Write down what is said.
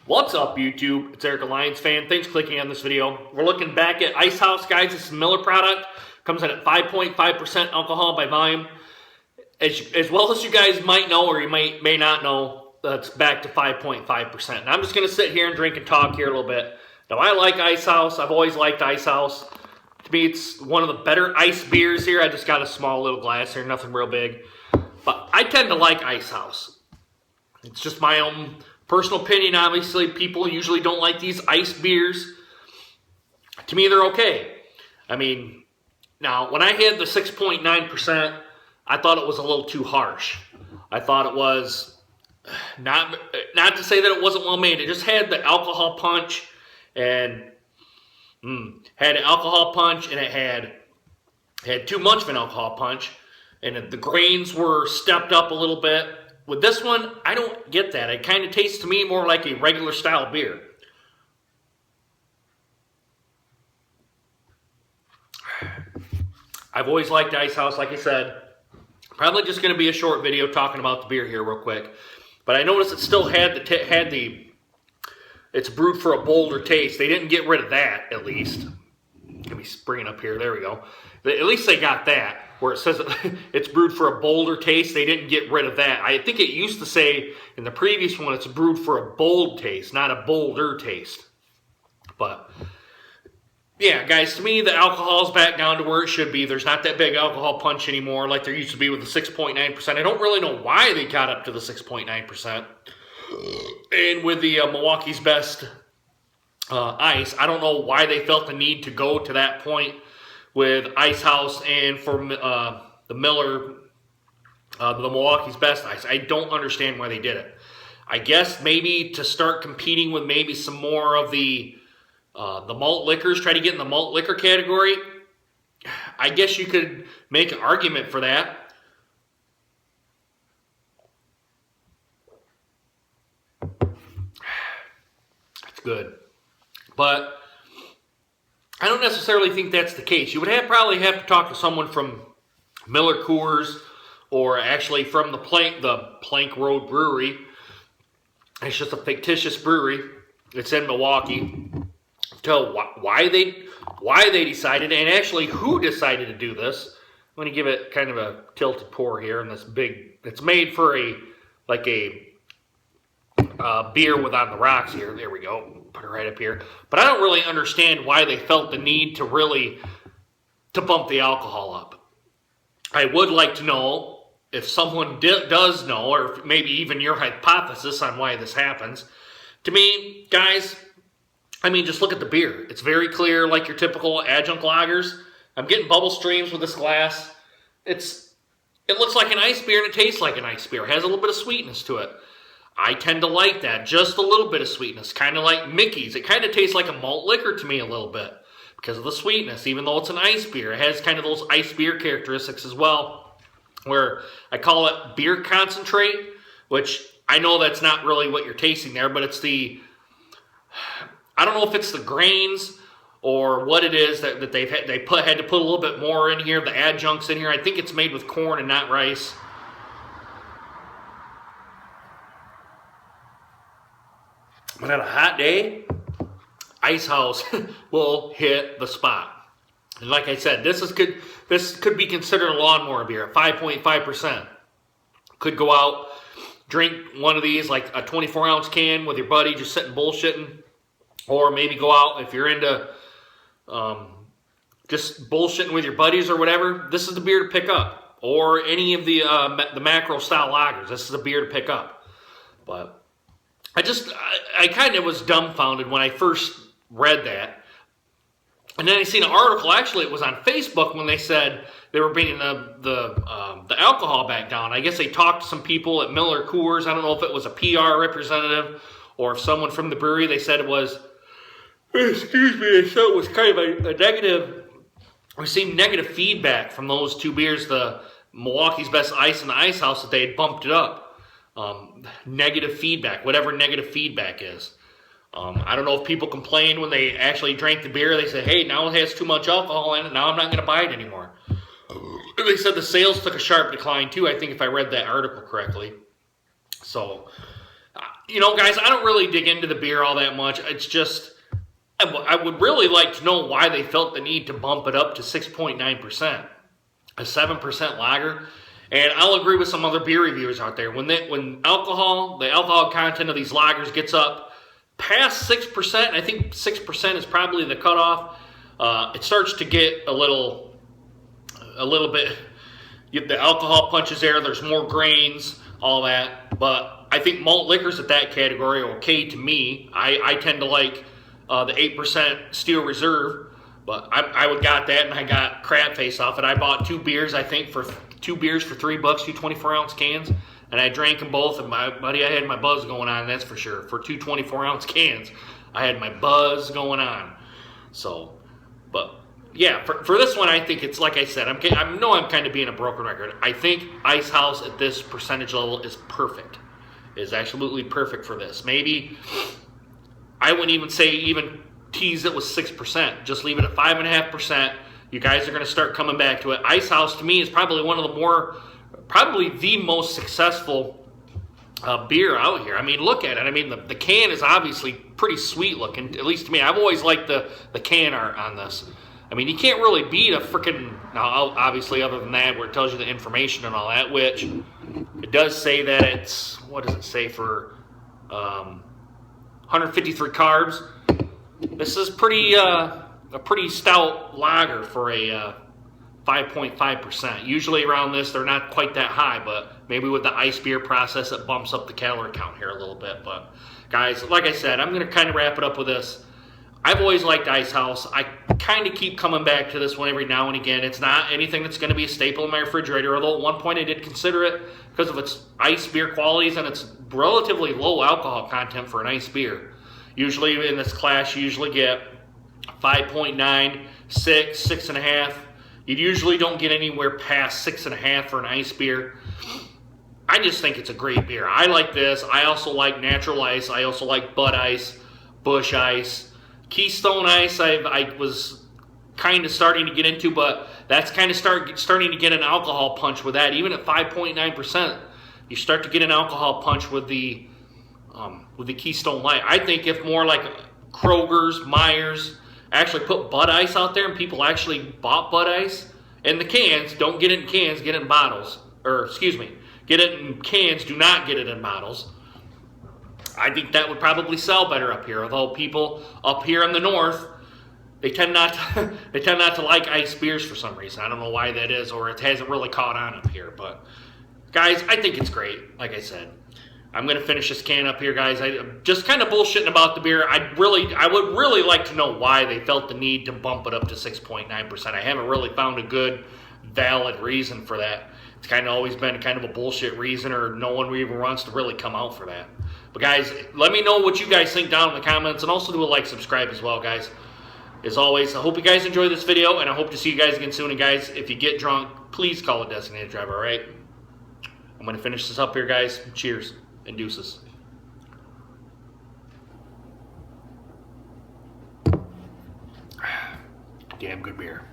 What's up, YouTube? It's Eric, a Lions fan. Thanks for clicking on this video. We're looking back at Icehouse, guys. This is a Miller product. Comes in at 5.5% alcohol by volume. As well as you guys might know, or you may not know, that's back to 5.5%. And I'm just going to sit here and drink and talk here a little bit. Now, I like Icehouse. I've always liked Icehouse. To me, it's one of the better ice beers here. I just got a small little glass here, nothing real big. But I tend to like Icehouse. It's just my own personal opinion. Obviously, people usually don't like these ice beers. To me, they're okay. I mean, now, when I had the 6.9%, I thought it was a little too harsh. I thought it was, not to say that it wasn't well made, it just had the alcohol punch, and had an alcohol punch, and it had too much of an alcohol punch, and the grains were stepped up a little bit. With this one, I don't get that. It kind of tastes to me more like a regular style beer. I've always liked Icehouse, like I said. Probably just going to be a short video talking about the beer here real quick. But I noticed it still had it's brewed for a bolder taste. They didn't get rid of that, at least. Let me bring it up here. There we go. At least they got that, where it says it's brewed for a bolder taste. They didn't get rid of that. I think it used to say in the previous one it's brewed for a bold taste, not a bolder taste. But yeah, guys, to me, the alcohol's back down to where it should be. There's not that big alcohol punch anymore like there used to be with the 6.9%. I don't really know why they got up to the 6.9%. And with the Milwaukee's Best ice, I don't know why they felt the need to go to that point with Icehouse and for the Miller, the Milwaukee's Best ice. I don't understand why they did it. I guess maybe to start competing with maybe some more of the malt liquors, try to get in the malt liquor category. I guess you could make an argument for that. That's good. But I don't necessarily think that's the case. You would probably have to talk to someone from Miller Coors, or actually from the Plank Road Brewery. It's just a fictitious brewery. It's in Milwaukee. Tell why they decided, and actually who decided to do this. I'm going to give it kind of a tilted pour here, and this big. It's made for a beer with on the rocks here. There we go. Put it right up here. But I don't really understand why they felt the need to bump the alcohol up. I would like to know if someone does know, or maybe even your hypothesis on why this happens. To me, guys, I mean, just look at the beer. It's very clear, like your typical adjunct lagers. I'm getting bubble streams with this glass. It looks like an ice beer, and it tastes like an ice beer. It has a little bit of sweetness to it. I tend to like that, just a little bit of sweetness, kind of like Mickey's. It kind of tastes like a malt liquor to me a little bit because of the sweetness, even though it's an ice beer. It has kind of those ice beer characteristics as well, where I call it beer concentrate, which I know that's not really what you're tasting there, but it's I don't know if it's the grains or what it is that they had to put a little bit more in here, the adjuncts in here. I think it's made with corn and not rice. But on a hot day, Icehouse will hit the spot. And like I said, this could be considered a lawnmower beer at 5.5%. Could go out, drink one of these, like a 24-ounce can with your buddy, just sitting bullshitting. Or maybe go out if you're into just bullshitting with your buddies or whatever. This is the beer to pick up. Or any of the macro style lagers. This is a beer to pick up. But I kind of was dumbfounded when I first read that. And then I seen an article, actually it was on Facebook, when they said they were bringing the alcohol back down. I guess they talked to some people at Miller Coors. I don't know if it was a PR representative or if someone from the brewery. They said it was, excuse me, they said it was kind of a negative, received negative feedback from those two beers, the Milwaukee's Best Ice and the Icehouse, that they had bumped it up. Negative feedback, whatever negative feedback is. I don't know if people complained when they actually drank the beer. They said, hey, now it has too much alcohol in it. Now I'm not going to buy it anymore. They said the sales took a sharp decline too, I think, if I read that article correctly. So, you know, guys, I don't really dig into the beer all that much. It's just, I would really like to know why they felt the need to bump it up to 6.9%, a 7% lager. And I'll agree with some other beer reviewers out there. When the alcohol content of these lagers gets up past 6%, I think 6% is probably the cutoff. It starts to get a little bit. The alcohol punch is there. There's more grains, all that. But I think malt liquors at that category are okay to me. I tend to like the 8% Steel Reserve, but I would got that, and I got Crab Face off it. I bought 2 beers, I think, for $3, 2 24-ounce cans, and I drank them both. And my buddy, I had my buzz going on, that's for sure. For 2 24-ounce cans, I had my buzz going on. So, but yeah, for this one, I think it's like I said. I know I'm kind of being a broken record. I think Icehouse at this percentage level is perfect. Is absolutely perfect for this. Maybe I wouldn't even say tease it with 6%. Just leave it at 5.5%. You guys are going to start coming back to it. Icehouse to me is probably probably the most successful beer out here. I mean, look at it. I mean, the can is obviously pretty sweet looking, at least to me. I've always liked the can art on this. I mean, you can't really beat a freaking, now obviously other than that where it tells you the information and all that, which it does say that it's, what does it say for 153 carbs. This is a pretty stout lager for a 5.5%. Usually around this, they're not quite that high, but maybe with the ice beer process, it bumps up the calorie count here a little bit. But guys, like I said, I'm going to kind of wrap it up with this. I've always liked Icehouse. I kind of keep coming back to this one every now and again. It's not anything that's going to be a staple in my refrigerator, although at one point I did consider it because of its ice beer qualities and its relatively low alcohol content for an ice beer. Usually in this class, you usually get 5.9, 6, 6.5. You usually don't get anywhere past 6.5 for an ice beer. I just think it's a great beer. I like this. I also like Natural Ice. I also like Bud Ice, Busch Ice. Keystone Ice I was kind of starting to get into, but that's kind of starting to get an alcohol punch with that. Even at 5.9%, you start to get an alcohol punch with the Keystone Light. I think if more like Kroger's, Myers actually put Bud Ice out there and people actually bought Bud Ice in the cans, don't get it in cans, get it in bottles. Or, excuse me, get it in cans, do not get it in bottles. I think that would probably sell better up here. Although people up here in the north, they tend not to like ice beers for some reason. I don't know why that is, or it hasn't really caught on up here. But guys, I think it's great. Like I said, I'm gonna finish this can up here, guys. I'm just kind of bullshitting about the beer. I would really like to know why they felt the need to bump it up to 6.9%. I haven't really found a good, valid reason for that. It's kind of always been kind of a bullshit reason, or no one even wants to really come out for that. But guys, let me know what you guys think down in the comments, and also do a like, subscribe as well, guys. As always, I hope you guys enjoy this video, and I hope to see you guys again soon. And guys, if you get drunk, please call a designated driver, all right? I'm going to finish this up here, guys. Cheers and deuces. Damn good beer.